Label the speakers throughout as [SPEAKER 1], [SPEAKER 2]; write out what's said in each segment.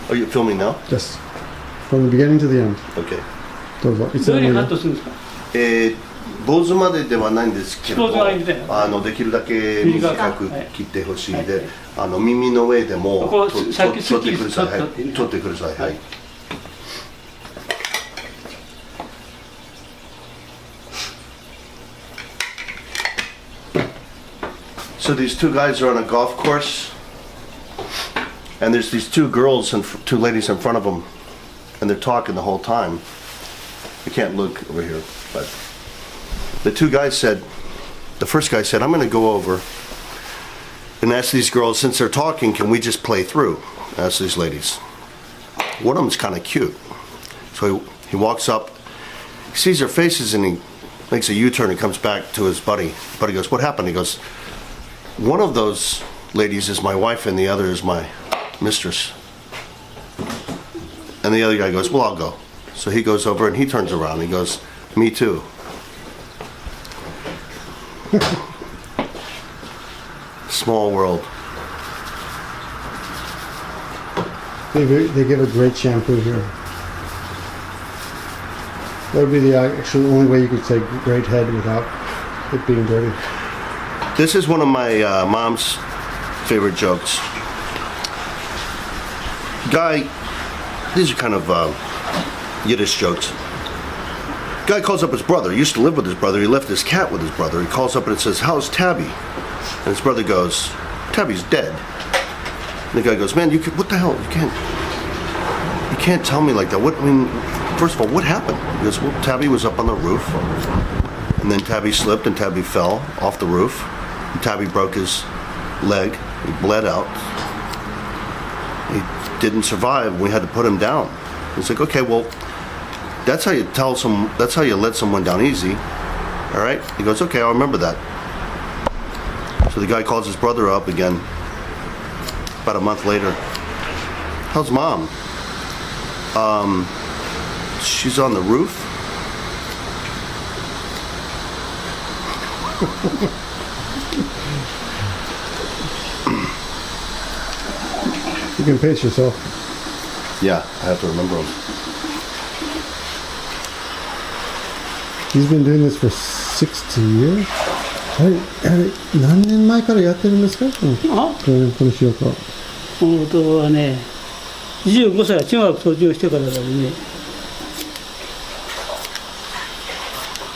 [SPEAKER 1] Are you filming now?
[SPEAKER 2] Yes. From the beginning to the end.
[SPEAKER 1] Okay.
[SPEAKER 2] どうぞ。いつ
[SPEAKER 3] どう
[SPEAKER 2] でもいいよ
[SPEAKER 3] いうカットするんですか？
[SPEAKER 1] 坊主までではないんですけど、
[SPEAKER 3] 坊主はいいみたいな
[SPEAKER 1] できるだけ短く切ってほしいんで、耳の上でも
[SPEAKER 3] ここ
[SPEAKER 1] 取
[SPEAKER 3] さっき
[SPEAKER 1] ってください。はい
[SPEAKER 3] 取ってね
[SPEAKER 1] 取ってください。はい。So these two guys are on a golf course, and there's these two girls and two ladies in front of them, and they're talking the whole time. You can't look over here, but the two guys said, the first guy said, I'm going to go over and ask these girls, since they're talking, can we just play through? Ask these ladies. One of them's kind of cute. So he walks up, he sees their faces, and he makes a U-turn and comes back to his buddy. Buddy goes, what happened? He goes, one of those ladies is my wife and the other is my mistress. And the other guy goes, well, I'll go. So he goes over and he turns around and he goes, me too. Small world.
[SPEAKER 2] They give a great shampoo here. That would be the actual only way you could say great head without it being dirty.
[SPEAKER 1] This is one of my mom's favorite jokes. Guy, these are kind of Yiddish jokes. Guy calls up his brother. He used to live with his brother. He left his cat with his brother. He calls up and it says, how's Tabby? And his brother goes, Tabby's dead. And the guy goes, man, what the hell? You can't tell me like that. What, I mean, first of all, what happened? He goes, well, Tabby was up on the roof. And then Tabby slipped and Tabby fell off the roof. And Tabby broke his leg. He bled out. He didn't survive. We had to put him down. He's like, okay, well, that's how you that's how you let someone down easy. All right? He goes, okay, I'll remember that. So the guy calls his brother up again about a month later. How's mom? She's on the roof.
[SPEAKER 2] You can pace yourself.
[SPEAKER 1] Yeah, I have to remember them.
[SPEAKER 2] He's been doing this for 60 years? 何年前からやってるんですか？この仕事は。
[SPEAKER 3] 本当はね、15歳、中学卒業してからだね、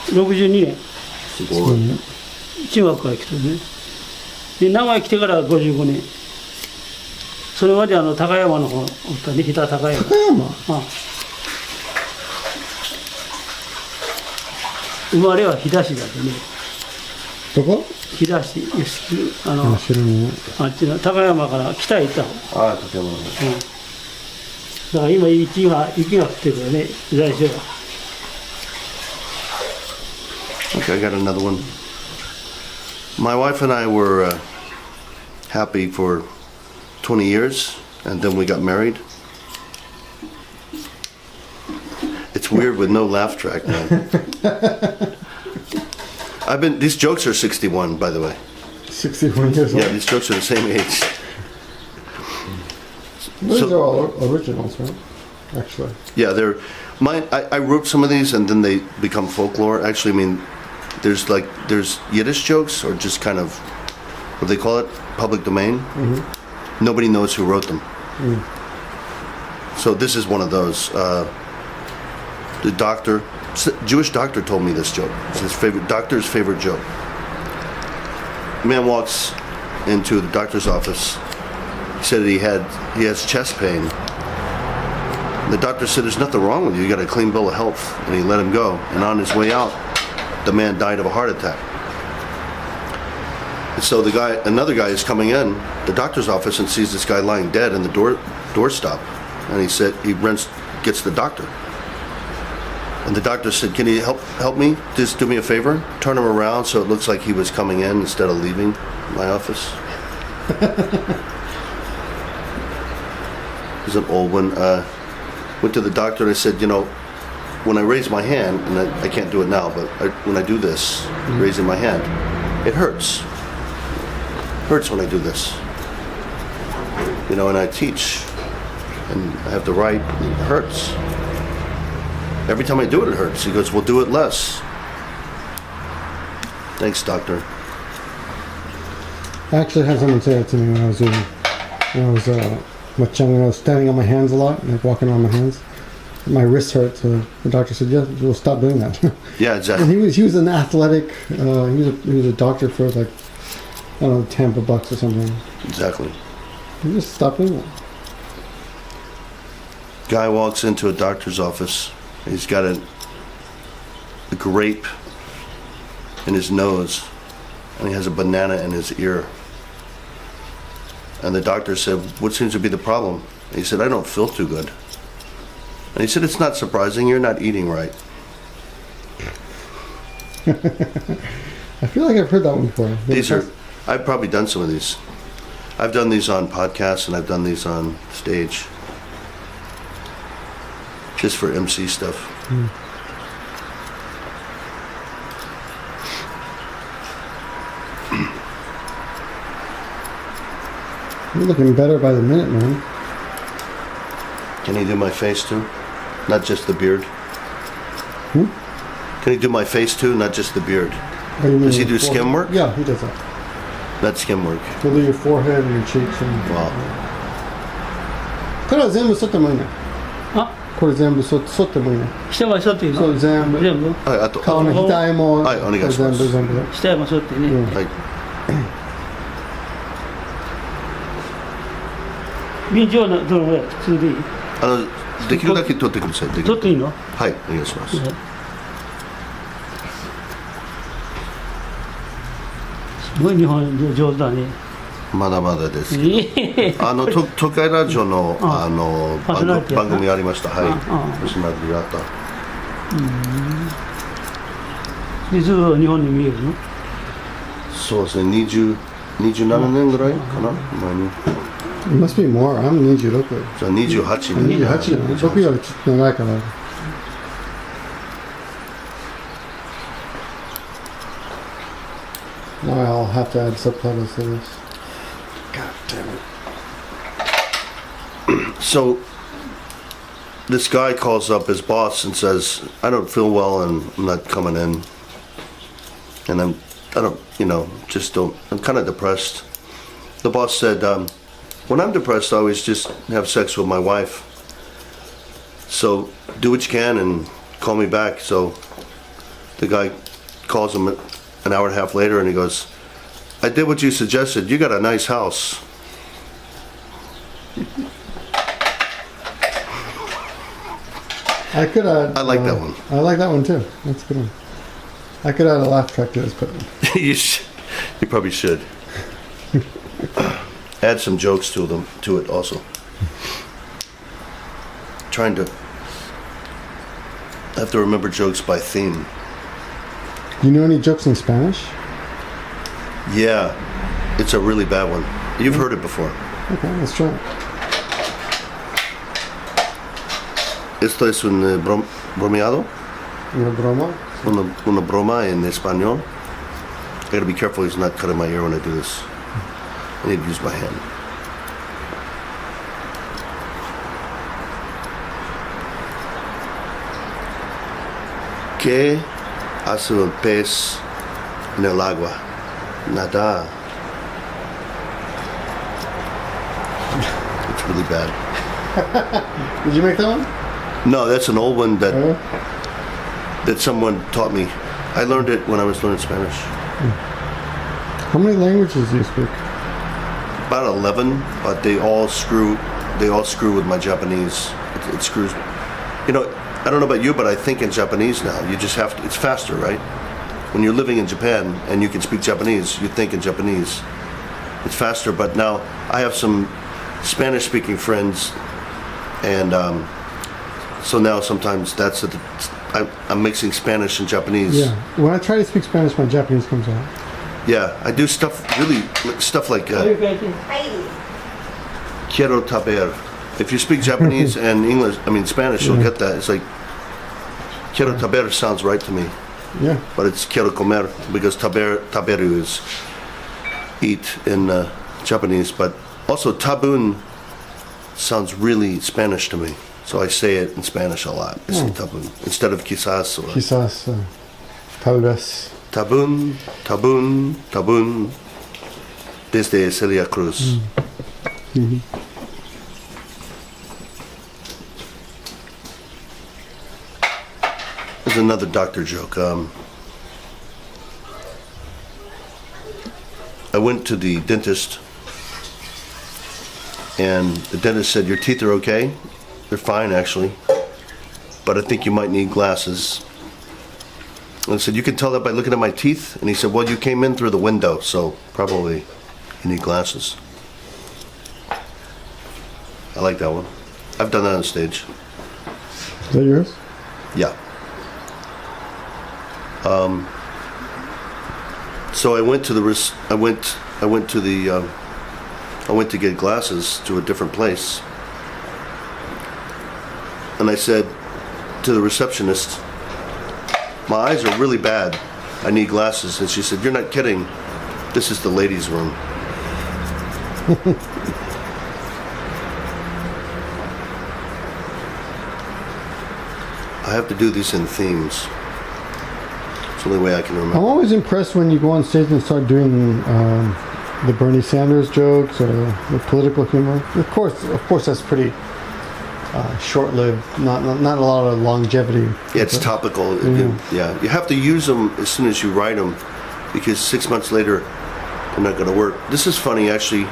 [SPEAKER 3] 62年、
[SPEAKER 1] すごい。
[SPEAKER 3] 中学から来てね。で、名古屋来てから55年。それまで高山の方おったね、北高山。
[SPEAKER 2] 高山？
[SPEAKER 3] 生まれは飛騨市だってね。
[SPEAKER 2] どこ？
[SPEAKER 3] 飛騨市、知ら
[SPEAKER 2] ね。
[SPEAKER 3] あっちの高山から北へ行ったの。
[SPEAKER 1] ああ、高山の。
[SPEAKER 3] だから今雪が降ってるからね、在所が。
[SPEAKER 1] Okay, I got another one. My wife and I were happy for 20 years, and then we got married. It's weird with no laugh track, man. These jokes are 61, by the way.
[SPEAKER 2] 61 years old?
[SPEAKER 1] Yeah, these jokes are the same age.
[SPEAKER 2] These are all originals, right? Actually.
[SPEAKER 1] Yeah, they're mine. I wrote some of these, and then they become folklore. Actually, I mean, there's Yiddish jokes, or just kind of, what do they call it? Public domain. Mm-hmm. Nobody knows who wrote them. Mm. So this is one of those. The Jewish doctor told me this joke. It's his doctor's favorite joke. Man walks into the doctor's office. He said he has chest pain. The doctor said, there's nothing wrong with you. You got a clean bill of health. And he let him go. And on his way out, the man died of a heart attack. And so another guy is coming in the doctor's office and sees this guy lying dead in the doorstop. And he said, gets the doctor. And the doctor said, can you help me? Just do me a favor. Turn him around so it looks like he was coming in instead of leaving my office. He's an old one. Went to the doctor and I said, when I raise my hand, and I can't do it now, but when I do this, raising my hand, it hurts. Hurts when I do this. And I teach and I have to write, and it hurts. Every time I do it, it hurts. He goes, well, do it less. Thanks, doctor.
[SPEAKER 2] I actually had someone say that to me when I was much younger. I was standing on my hands a lot, like walking on my hands. My wrist hurt, so the doctor said, "Yeah, we'll stop doing that."
[SPEAKER 1] Yeah, exactly.
[SPEAKER 2] And he was an athletic. He was a doctor for like, I don't know, $10 or something.
[SPEAKER 1] Exactly.
[SPEAKER 2] He just stopped doing that.
[SPEAKER 1] Guy walks into a doctor's office. He's got a grape in his nose, and he has a banana in his ear. And the doctor said, "What seems to be the problem?" He said, "I don't feel too good." And he said, "It's not surprising. You're not eating right."
[SPEAKER 2] I feel like I've heard that one before.
[SPEAKER 1] I've probably done some of these. I've done these on podcasts and I've done these on stage. Just for MC stuff.
[SPEAKER 2] You're looking better by the minute, man.
[SPEAKER 1] Can he do my face too? Not just the beard? Can he do my face too, not just the beard?
[SPEAKER 2] Oh, you mean
[SPEAKER 1] Does he
[SPEAKER 2] your
[SPEAKER 1] do skim
[SPEAKER 2] forehead?
[SPEAKER 1] work?
[SPEAKER 2] Yeah, he does that.
[SPEAKER 1] Not skim work.
[SPEAKER 2] He'll do your forehead and your cheeks. And
[SPEAKER 1] Wow.
[SPEAKER 2] これは全部剃ってもいいね。
[SPEAKER 3] あ、
[SPEAKER 2] これ全部剃ってもいいね。
[SPEAKER 3] 下は剃っていいの？
[SPEAKER 2] そう全部。
[SPEAKER 3] 全部？
[SPEAKER 1] はい、あと、
[SPEAKER 2] 顔の額も。
[SPEAKER 1] はいお願いします
[SPEAKER 2] 全部。
[SPEAKER 3] 下も剃ってね。
[SPEAKER 1] はい。
[SPEAKER 3] 便乗はどのぐらい？普通でいい？
[SPEAKER 1] できるだけ取ってください。
[SPEAKER 3] 取っていいの？
[SPEAKER 1] はい、お願いします。
[SPEAKER 3] すごい日本上手だね。
[SPEAKER 1] まだまだです。
[SPEAKER 3] え
[SPEAKER 1] 東海ラジオの
[SPEAKER 3] パーソナリティやな
[SPEAKER 1] 番組ありました。はい。
[SPEAKER 3] あ
[SPEAKER 1] パーソナリティがあった。
[SPEAKER 3] でずっと日本に見えるの？
[SPEAKER 1] そうですね。27年ぐらいかな。前に。
[SPEAKER 2] It must be more. I'm 26.
[SPEAKER 1] じゃあ28年。
[SPEAKER 2] 28年。僕よりちょっと長いから。Now I'll have to add subtitles to this. God damn it.
[SPEAKER 1] So this guy calls up his boss and says, "I don't feel well and I'm not coming in. And I'm kind of depressed." The boss said, "When I'm depressed, I always just have sex with my wife. So do what you can and call me back." So the guy calls him an hour and a half later and he goes, "I did what you suggested. You got a nice house."
[SPEAKER 2] I could add.
[SPEAKER 1] I like that one.
[SPEAKER 2] I like that one too. That's a good one. I could add a laugh track to this, but
[SPEAKER 1] You probably should. Add some jokes to it also. Trying to have to remember jokes by theme.
[SPEAKER 2] you know any jokes in Spanish?
[SPEAKER 1] Yeah, it's a really bad one. You've heard it before.
[SPEAKER 2] Okay, let's try it.
[SPEAKER 1] Esto es un bromeado,
[SPEAKER 2] Una broma?
[SPEAKER 1] una broma en español. I gotta be careful he's not cutting my ear when I do this. I need to use my hand. ¿Qué hace un pez en el agua? Nada. It's really bad.
[SPEAKER 2] Did you make that one?
[SPEAKER 1] No, that's an old one that someone taught me. I learned it when I was learning Spanish.
[SPEAKER 2] How many languages do you speak?
[SPEAKER 1] About 11, but they all screw with my Japanese. It screws. You know, I don't know about you, but I think in Japanese now. You just have to, it's faster, right? When you're living in Japan and you can speak Japanese, you think in Japanese. It's faster, but now I have some Spanish-speaking friends, and so now sometimes I'm mixing Spanish and Japanese.
[SPEAKER 2] Yeah. When I try to speak Spanish, my Japanese comes out.
[SPEAKER 1] Yeah, I do stuff like quiero taber. If you speak Japanese and Spanish, you'll get that. It's like quiero taber sounds right to me,
[SPEAKER 2] Yeah.
[SPEAKER 1] but it's quiero comer because taberu is eat in Japanese. But also tabun sounds really Spanish to me. So I say it in Spanish a lot. I say tabun instead of quizás or
[SPEAKER 2] Quizás, tal vez.
[SPEAKER 1] tabun, tabun, tabun desde Celia Cruz. There's another doctor joke. I went to the dentist, and the dentist said, "Your teeth are okay? They're fine, actually, but I think you might need glasses." And I said, "You can tell that by looking at my teeth?" And he said, "Well, you came in through the window, so probably you need glasses." I like that one. I've done that on stage.
[SPEAKER 2] Is that yours?
[SPEAKER 1] Yeah. So I went to get glasses to a different place, and I said to the receptionist, "My eyes are really bad. I need glasses." And she said, "You're not kidding. This is the ladies' room." I have to do these in themes. It's the only way I can remember.
[SPEAKER 2] I'm always impressed when you go on stage and start doing the Bernie Sanders jokes or the political humor. Of course, that's pretty short-lived. Not a lot of longevity.
[SPEAKER 1] Yeah, it's topical. Yeah, you have to use them as soon as you write them, because 6 months later, they're not going to work. This is funny, actually.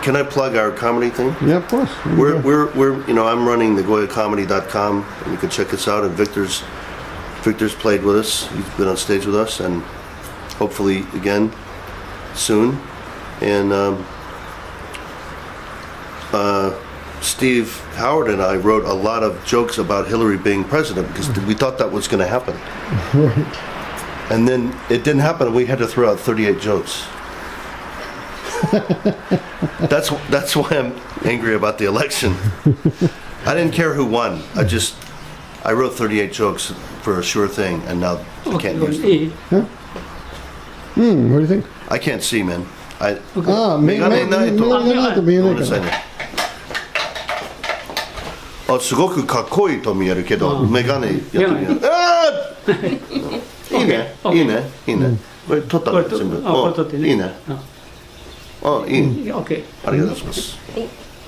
[SPEAKER 1] Can I plug our comedy thing?
[SPEAKER 2] Yeah, of course.
[SPEAKER 1] We're I'm running NagoyaComedy.com, and you can check us out. And Victor's played with us. He's been on stage with us, and hopefully again soon. And Steve Howard and I wrote a lot of jokes about Hillary being president because we thought that was going to happen.
[SPEAKER 2] Right.
[SPEAKER 1] And then it didn't happen, and we had to throw out 38 jokes. That's why I'm angry about the election. I didn't care who won. I wrote 38 jokes for a sure thing, and now I can't use them.
[SPEAKER 2] Yeah. What do you think?
[SPEAKER 1] I can't see, man.
[SPEAKER 2] メガネないと見えないから。
[SPEAKER 1] あ、すごくかっこいいと見えるけど、メガネやってみよう。いいね、いいね、いいね。これ取ったの全部。
[SPEAKER 3] これ取ってね。
[SPEAKER 1] いいね。あ、いい。
[SPEAKER 3] オッケー。
[SPEAKER 1] ありがとうございます。
[SPEAKER 3] は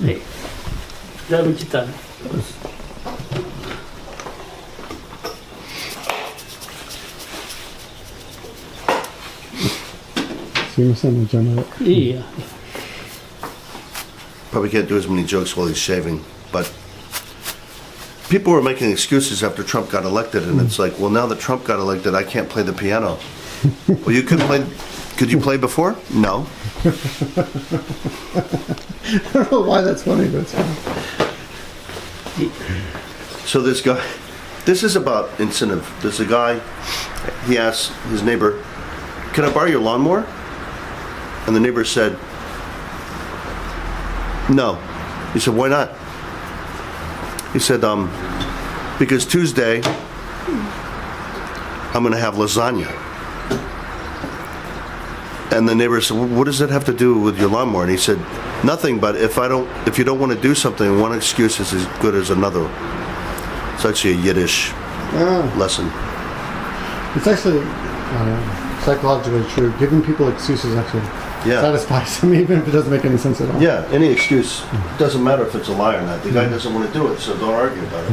[SPEAKER 3] い。だいぶ切ったね。
[SPEAKER 2] すいませんね、邪魔で。
[SPEAKER 3] いいや。
[SPEAKER 1] Probably can't do as many jokes while he's shaving, but people were making excuses after Trump got elected, and it's like, well, now that Trump got elected, I can't play the piano. Well, you couldn't play. Could you play before? No.
[SPEAKER 2] I don't know why that's funny, but it's funny.
[SPEAKER 1] So this guy, this is about incentive. There's a guy, he asked his neighbor, "Can I borrow your lawnmower?" And the neighbor said, "No." He said, "Why not?" He said, "Because Tuesday, I'm going to have lasagna." And the neighbor said, "Well, what does that have to do with your lawnmower?" And he said, "Nothing, but if you don't want to do something, one excuse is as good as another." It's actually a Yiddish lesson.
[SPEAKER 2] It's actually psychologically true. Giving people excuses actually satisfies them, even if it doesn't make any sense at all.
[SPEAKER 1] Yeah, any excuse. Doesn't matter if it's a lie or not. The guy doesn't want to do it, so don't argue about it.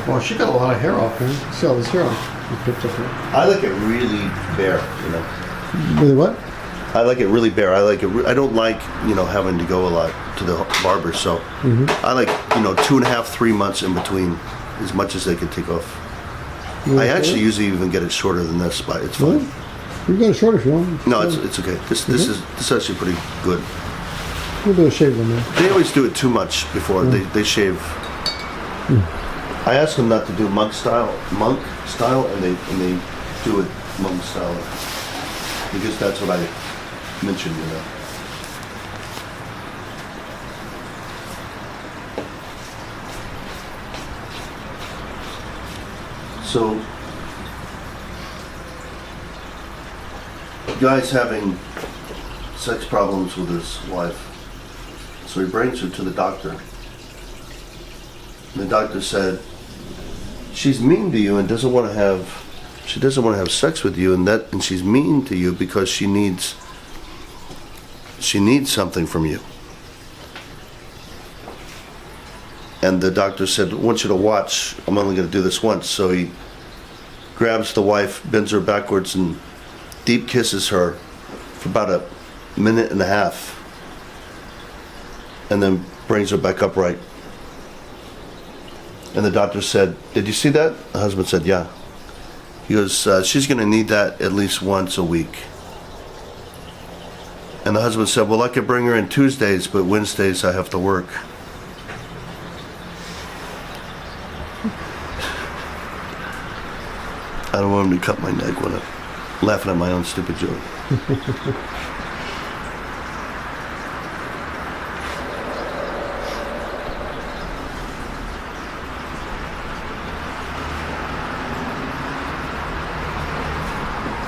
[SPEAKER 2] Well, she got a lot of hair off, man. See all this hair off.
[SPEAKER 1] I like it really bare, you know.
[SPEAKER 2] Really what?
[SPEAKER 1] I like it really bare. I like it. I don't like, having to go a lot to the barber. So I like, 2.5, 3 months in between, as much as they can take off. I actually usually even get it shorter than this, but it's fine.
[SPEAKER 2] Really? You got it short if you want.
[SPEAKER 1] No, it's okay. This is actually pretty good.
[SPEAKER 2] A little bit of shave on there.
[SPEAKER 1] They always do it too much before they shave. I asked them not to do monk style, and they do it monk style because that's what I mentioned, So, guy's having sex problems with his wife. So he brings her to the doctor. And the doctor said, she's mean to you and doesn't want to have sex with you, and she's mean to you because she needs something from you. And the doctor said, I want you to watch. I'm only going to do this once. So he grabs the wife, bends her backwards, and deep kisses her for about a minute and a half. And then brings her back upright. And the doctor said, did you see that? The husband said, yeah. He goes, she's going to need that at least once a week. And the husband said, well, I could bring her in Tuesdays, but Wednesdays I have to work. I don't want him to cut my neck when I'm laughing at my own stupid joke.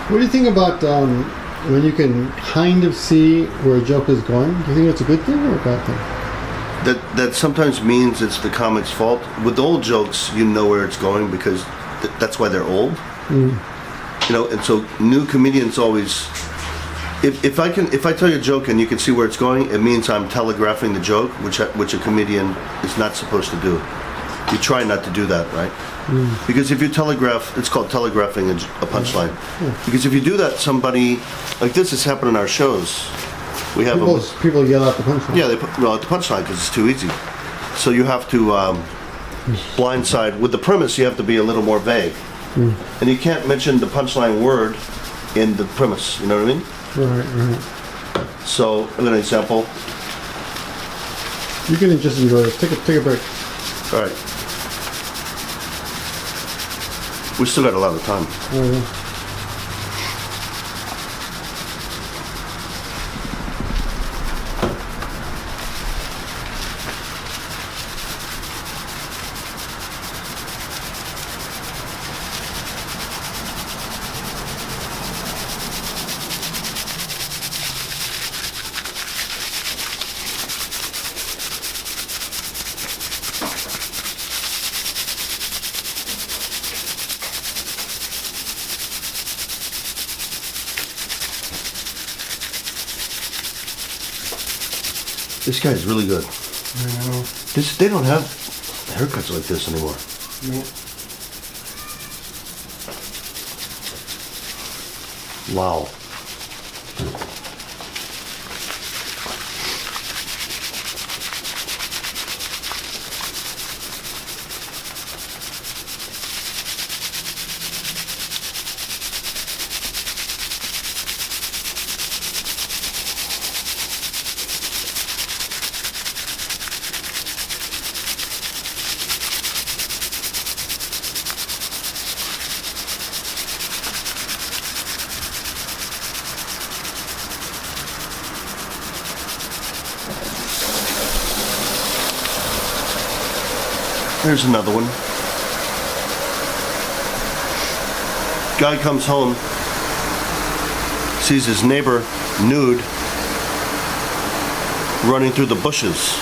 [SPEAKER 2] What do you think about when you can kind of see where a joke is going? Do you think it's a good thing or a bad thing?
[SPEAKER 1] That sometimes means it's the comic's fault. With old jokes, you know where it's going because that's why they're old. You know, and so new comedians always. If I tell you a joke and you can see where it's going, it means I'm telegraphing the joke, which a comedian is not supposed to do. You try not to do that, right? Because if you telegraph, it's called telegraphing a punchline. Because if you do that, somebody like this has happened in our shows. We have
[SPEAKER 2] people yell out the punchline.
[SPEAKER 1] Yeah, they put at the punchline because it's too easy. So you have to blindside with the premise. You have to be a little more vague, and you can't mention the punchline word in the premise. You know what I mean?
[SPEAKER 2] Right.
[SPEAKER 1] So, I've got an example.
[SPEAKER 2] You can just enjoy this. Take a break.
[SPEAKER 1] All right. We still got a lot of time.
[SPEAKER 2] Oh, yeah.
[SPEAKER 1] This guy's really good.
[SPEAKER 2] Yeah.
[SPEAKER 1] They don't have haircuts like this anymore.
[SPEAKER 2] No.
[SPEAKER 1] Wow. Here's another one. Guy comes home, sees his neighbor nude running through the bushes.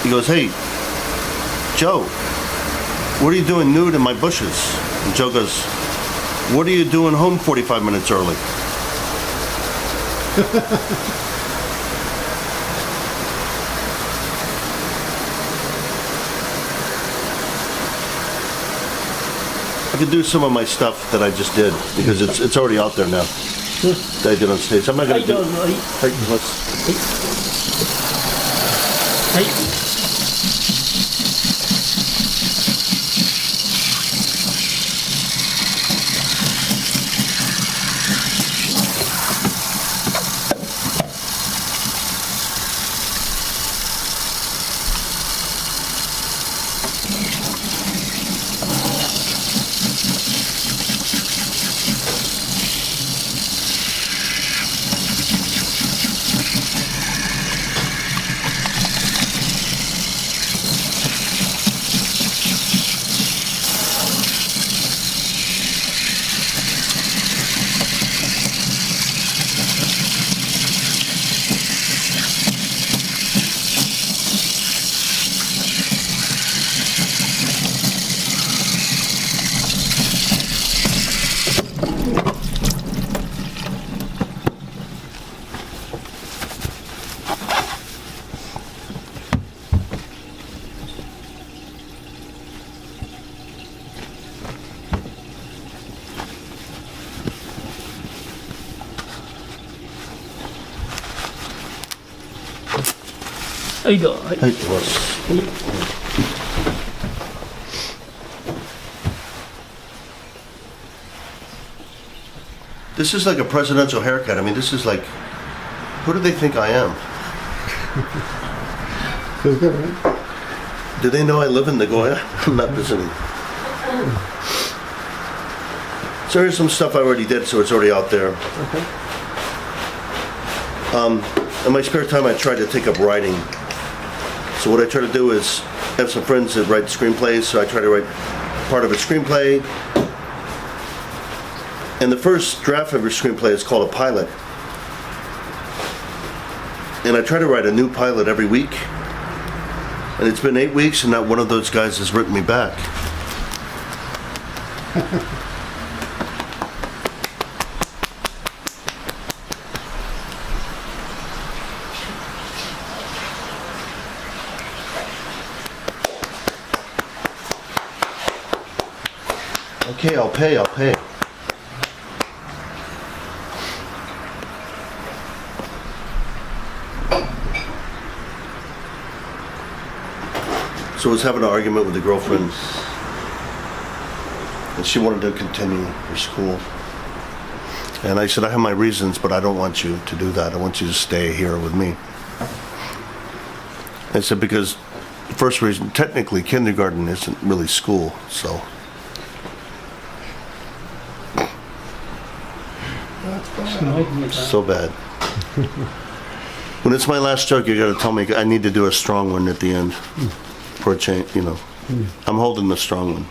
[SPEAKER 1] He goes, hey, Joe, what are you doing nude in my bushes? And Joe goes, what are you doing home 45 minutes early? I could do some of my stuff that I just did because it's already out there now. That I did on stage. I'm not going to do. Hey,
[SPEAKER 3] はいどうはい、
[SPEAKER 1] はい、it was. This is like a presidential haircut. I mean, this is like, who do they think I am?
[SPEAKER 2] Feels good, right?
[SPEAKER 1] Do they know I live in Nagoya? I'm not visiting. So here's some stuff I already did, so it's already out there.
[SPEAKER 2] Okay.
[SPEAKER 1] In my spare time, I try to take up writing. So what I try to do is I have some friends that write screenplays, so I try to write part of a screenplay. And the first draft of your screenplay is called a pilot. And I try to write a new pilot every week. And it's been 8 weeks and not one of those guys has written me back. Okay, I'll pay. So I was having an argument with the girlfriend, and she wanted to continue her school. And I said, I have my reasons, but I don't want you to do that. I want you to stay here with me. I said, because the first reason, technically kindergarten isn't really school, so. So bad. When it's my last joke, you gotta tell me I need to do a strong one at the end for a change, you know. I'm holding the strong one.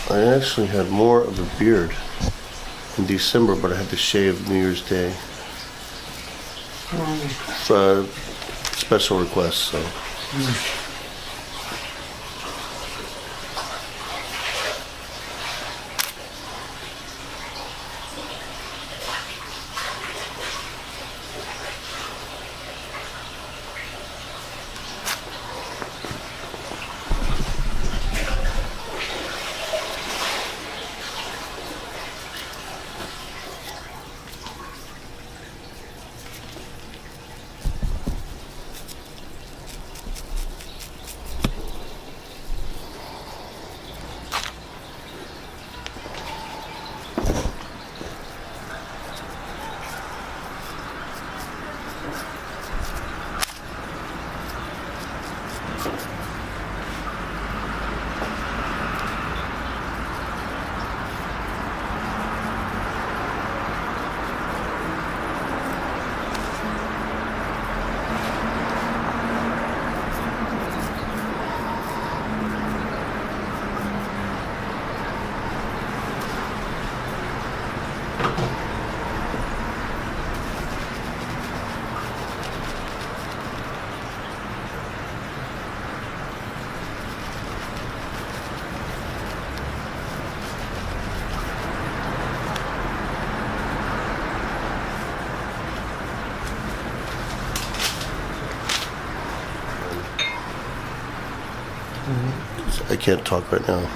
[SPEAKER 1] I actually had more of a beard in December, but I had to shave New Year's Day. Special request, so. I can't talk right now.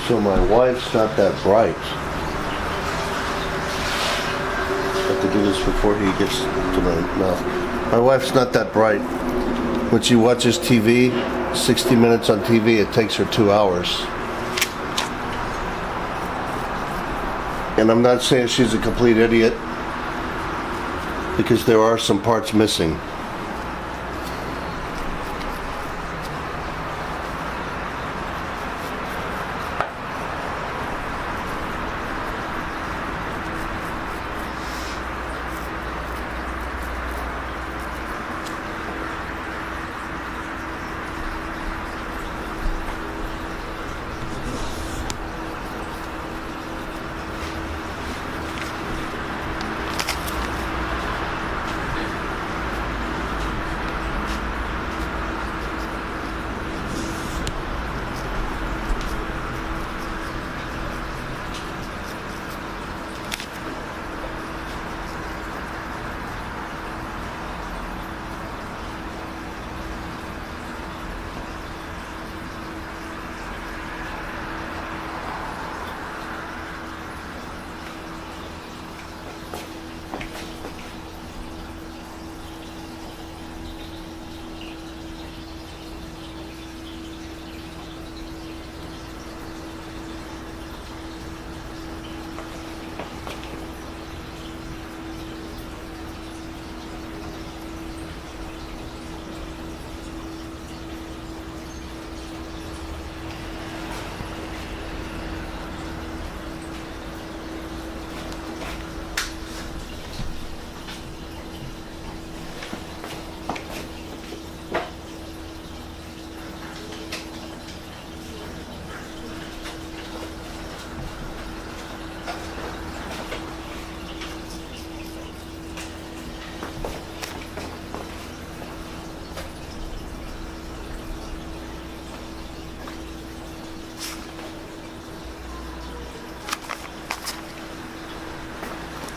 [SPEAKER 1] So my wife's not that bright. I have to do this before he gets to my mouth. My wife's not that bright. When she watches TV, 60 minutes on TV, it takes her 2 hours. And I'm not saying she's a complete idiot, because there are some parts missing.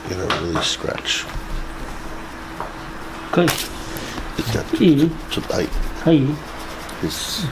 [SPEAKER 1] You gotta really scratch.
[SPEAKER 3] かい。
[SPEAKER 1] It's got
[SPEAKER 3] いい？ はい。
[SPEAKER 1] It's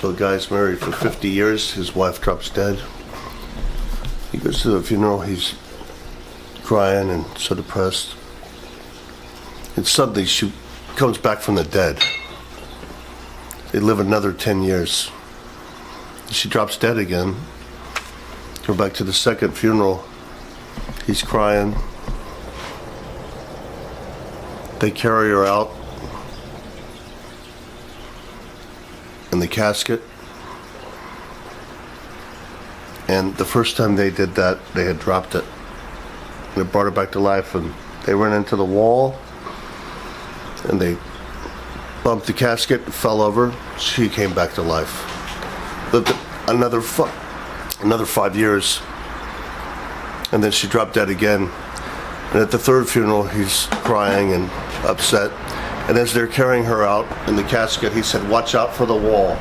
[SPEAKER 1] So a guy's married for 50 years. His wife drops dead. He goes to the funeral. He's crying and so depressed. And suddenly she comes back from the dead. They live another 10 years. She drops dead again. Go back to the second funeral. He's crying. They carry her out in the casket. And the first time they did that, they had dropped it. They brought her back to life, and they ran into the wall, and they bumped the casket, fell over. She came back to life. Lived another 5 years, and then she dropped dead again. And at the third funeral, he's crying and upset. And as they're carrying her out in the casket, he said, "Watch out for the wall."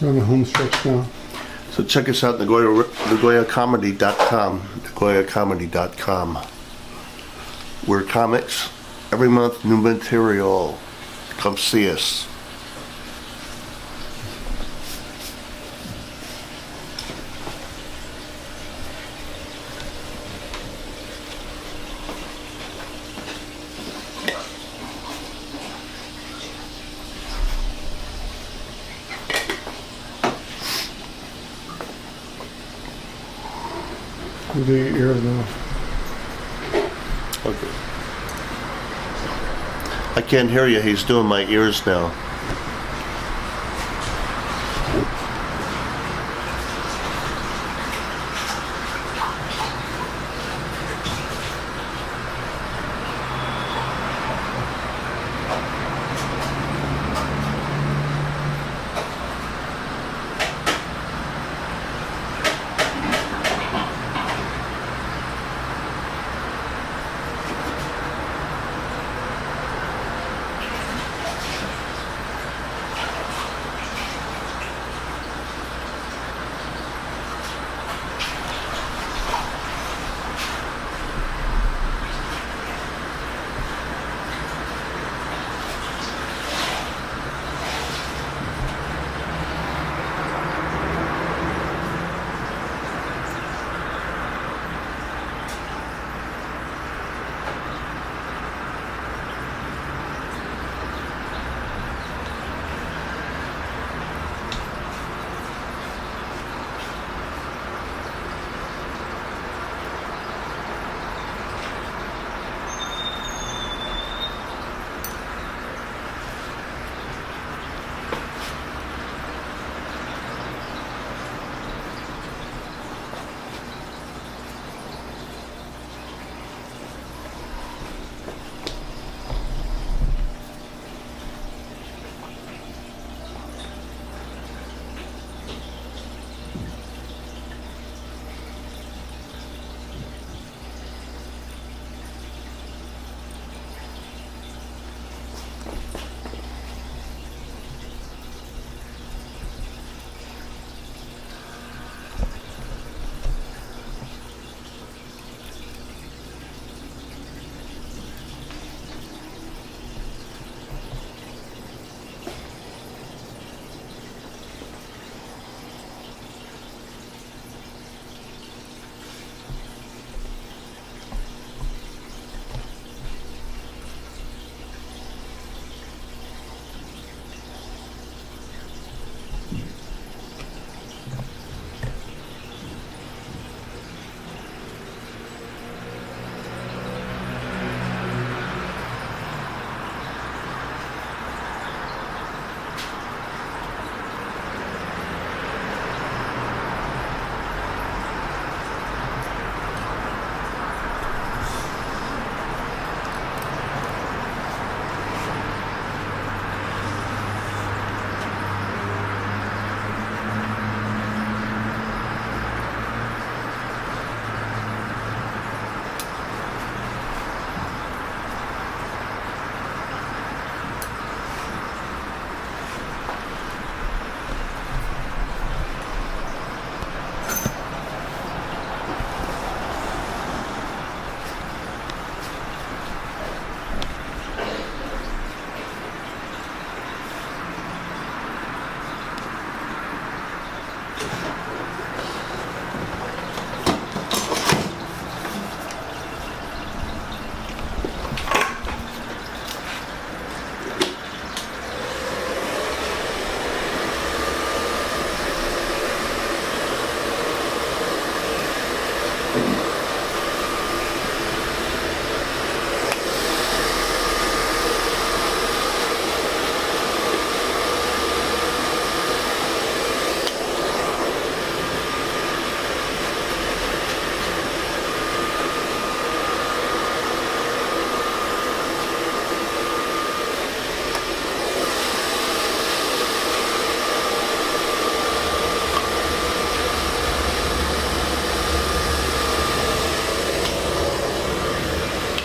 [SPEAKER 2] We're on the home stretch now.
[SPEAKER 1] So check us out, NagoyaComedy.com. NagoyaComedy.com. We're comics. Every month, new material. Come see us.
[SPEAKER 2] We'll do your ears now.
[SPEAKER 1] Okay. I can't hear you. He's doing my ears now.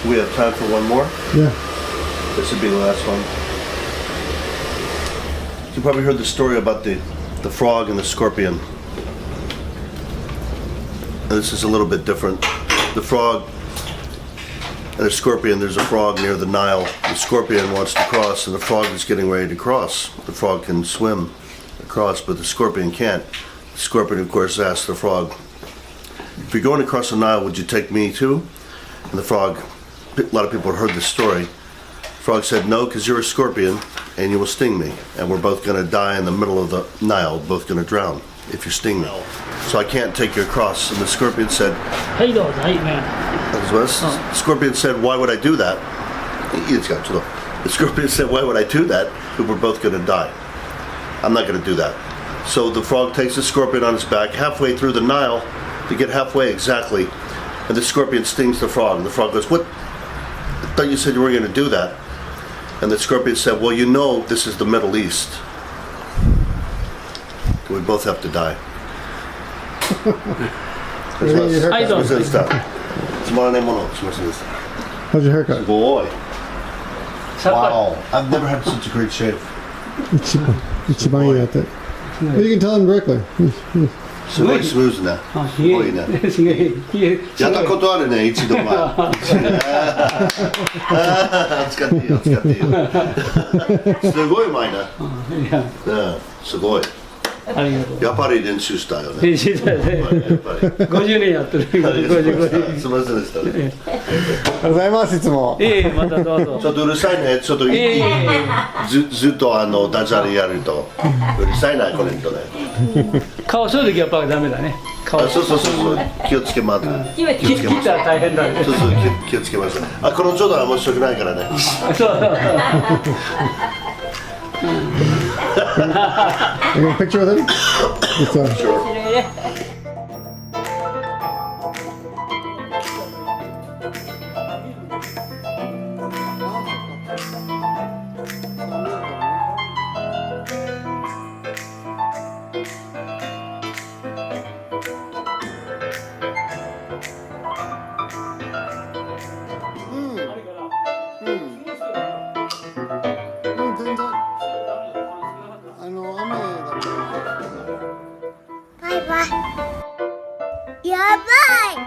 [SPEAKER 1] Do we have time for one more?
[SPEAKER 2] Yeah.
[SPEAKER 1] This would be the last one. You probably heard the story about the frog and the scorpion. This is a little bit different. The frog and the scorpion, there's a frog near the Nile. The scorpion wants to cross and the frog is getting ready to cross. The frog can swim across, but the scorpion can't. The scorpion, of course, asks the frog, if you're going across the Nile, would you take me too? And the frog, a lot of people have heard this story. The frog said, no, because you're a scorpion and you will sting me. And we're both going to die in the middle of the Nile, both going to drown if you sting me. So I can't take you across. And the scorpion said,
[SPEAKER 3] はいどうぞ、はい、ね。
[SPEAKER 1] the scorpion said, why would I do that? The scorpion said, why would I do that? We're both going to die. I'm not going to do that. So the frog takes the scorpion on his back halfway through the Nile to get halfway exactly. And the scorpion stings the frog. And the frog goes, what? I thought you said you weren't going to do that. And the scorpion said, well, you know this is the Middle East. We both have to die.
[SPEAKER 3] はいどうぞ。
[SPEAKER 2] How's your haircut?
[SPEAKER 1] Boy.
[SPEAKER 3] さっぱ
[SPEAKER 1] Wow. I've never had such a great shave.
[SPEAKER 2] 一番いいやつ。You can tell him directly.
[SPEAKER 1] すごいスムーズね。
[SPEAKER 3] あ、
[SPEAKER 1] すごいね。
[SPEAKER 3] すごい。
[SPEAKER 1] やったことあるね、一度前。使っていいよ、使っていいよ。すごい前ね。
[SPEAKER 3] いや、
[SPEAKER 1] うん、すごい。
[SPEAKER 3] ありがとう。
[SPEAKER 1] やっぱり練習したよね。
[SPEAKER 3] 練習だよね。
[SPEAKER 1] やっぱり。
[SPEAKER 3] 50年やってる。55年。
[SPEAKER 1] すみませんでしたね。
[SPEAKER 2] ありがとうございます、いつも。
[SPEAKER 3] またどうぞ。
[SPEAKER 1] ちょっとうるさいね、ちょっとずっとダジャレやるとうるさいな、この人ね。
[SPEAKER 3] 顔そういう時やっぱダメだね。顔。
[SPEAKER 1] そう気をつけます。
[SPEAKER 3] 切ったら大変だね。
[SPEAKER 1] そう気をつけます。あ、この冗談は面白くないからね。
[SPEAKER 3] そう。
[SPEAKER 2] You got a picture with him? It's,
[SPEAKER 1] Sure.
[SPEAKER 4] Bye bye. Yeah, bye.